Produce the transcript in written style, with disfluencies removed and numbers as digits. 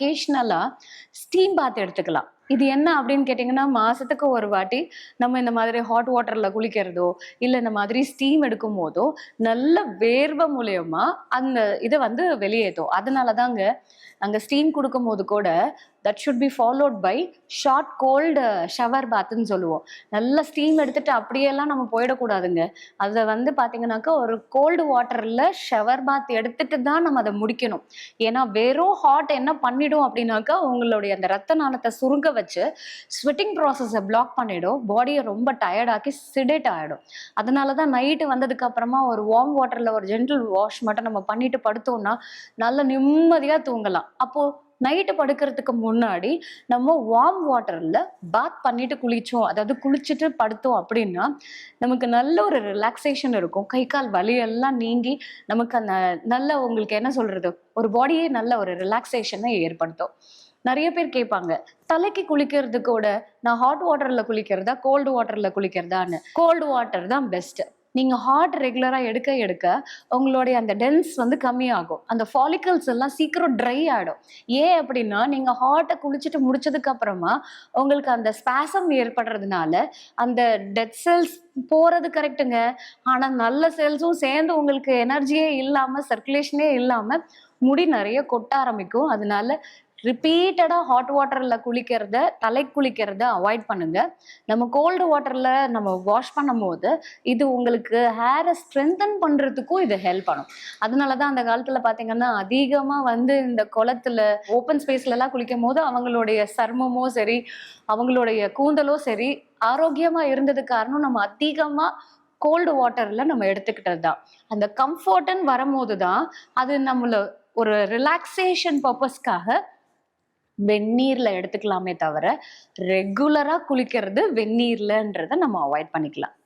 அக்கேஷனலா steam பாத் எடுத்துக்கலாம். இது என்ன அப்படின்னு கேட்டிங்கன்னா, மாசத்துக்கு ஒரு வாட்டி நம்ம இந்த மாதிரி ஹாட் வாட்டர்ல குளிக்கிறதோ, இல்ல இந்த மாதிரி ஸ்டீம் எடுக்கும்போதோ, நல்ல வேர்வை மூலியமா அந்த இத வந்து வெளியேத்தும். அதனால தாங்க அங்க ஸ்டீம் குடுக்கும்போது கூட that should be followed by short cold shower பாத்ன்னு சொல்லுவோம். நல்லா ஸ்டீம் எடுத்துட்டு அப்படியெல்லாம் நம்ம போயிடக்கூடாதுங்க. அத வந்து பார்த்தீங்கன்னாக்கா, ஒரு கோல்டு வாட்டர்ல ஷவர் பாத் எடுத்துட்டு தான் நம்ம அத முடிக்கணும். ஏன்னா, வெறும் ஹாட் என்ன பண்ணிடும் அப்படின்னாக்கா, உங்களுடைய அந்த ரத்த நாளத்த சுருங்க வச்சு, ஸ்வெட்டிங் ப்ராசஸ பிளாக் பண்ணிடும். பாடிய ரொம்ப டயர்ட் ஆக்கி சிடேட் ஆயிடும். அதனால தான் நைட்டு வந்ததுக்கு அப்புறமா ஒரு வார்ம் வாட்டர்ல ஒரு ஜென்டில் வாஷ் மட்டும் நம்ம பண்ணிட்டு படுத்தோம்னா, நல்ல நிம்மதியா தூங்கலாம். அப்போ நைட்டு படுக்கிறதுக்கு முன்னாடி நம்ம வார்ம் வாட்டர்ல பாத் பண்ணிட்டு குளிச்சோம், அதாவது குளிச்சுட்டு படுத்தோம் அப்படின்னா நமக்கு நல்ல ஒரு ரிலாக்ஸேஷன் இருக்கும். கை கால் வலி எல்லாம் நீங்கி நமக்கு அந்த நல்ல உங்களுக்கு என்ன சொல்றது, ஒரு பாடியே நல்ல ஒரு ரிலாக்ஸேஷனை ஏற்படுத்தும். நிறைய பேர் கேட்பாங்க, தலைக்கு குளிக்கிறது கூட நான் ஹாட் வாட்டர்ல குளிக்கிறதா கோல்டு வாட்டர்ல குளிக்கிறதான்னு. கோல்டு வாட்டர் தான் பெஸ்ட். நீங்க ஹாட் ரெகுலரா எடுக்க எடுக்க உங்களுடைய அந்த டென்ஸ் வந்து கம்மியாகும். அந்த ஃபாலிகல்ஸ் எல்லாம் சீக்கிரம் ட்ரை ஆயிடும். ஏன் அப்படின்னா, நீங்க ஹாட்டை குளிச்சுட்டு முடிச்சதுக்கு அப்புறமா உங்களுக்கு அந்த ஸ்பாசம் ஏற்படுறதுனால அந்த டெட் செல்ஸ் போறது கரெக்டுங்க. ஆனா நல்ல செல்ஸும் சேர்ந்து உங்களுக்கு எனர்ஜியே இல்லாம சர்க்குலேஷனே இல்லாம முடி நிறைய கொட்ட ஆரம்பிக்கும். அதனால ரிப்பீட்டடா ஹாட் வாட்டர்ல குளிக்கிறத, தலை குளிக்கிறத அவாய்ட் பண்ணுங்க. நம்ம கோல்டு வாட்டர்ல நம்ம வாஷ் பண்ணும்போது இது உங்களுக்கு ஹேரை ஸ்ட்ரென்தன் பண்றதுக்கும் இது ஹெல்ப் பண்ணும். அதனாலதான் அந்த காலத்துல பாத்தீங்கன்னா அதிகமா வந்து இந்த குளத்துல ஓப்பன் ஸ்பேஸ்ல எல்லாம் குளிக்கும் போது அவங்களுடைய சர்மமோ சரி, அவங்களுடைய கூந்தலோ சரி ஆரோக்கியமா இருந்தது காரணம் நம்ம அதிகமா கோல்டு வாட்டர்ல நம்ம எடுத்துக்கிட்டது தான். அந்த கம்ஃபர்ட்னு வரும்போது தான் அது நம்மள ஒரு ரிலாக்ஸேஷன் பர்பஸ்க்காக வெந்நீர்ல எடுத்துக்கலாமே தவிர ரெகுலரா குளிக்கிறது வெந்நீர்லன்றத நம்ம அவாய்ட் பண்ணிக்கலாம்.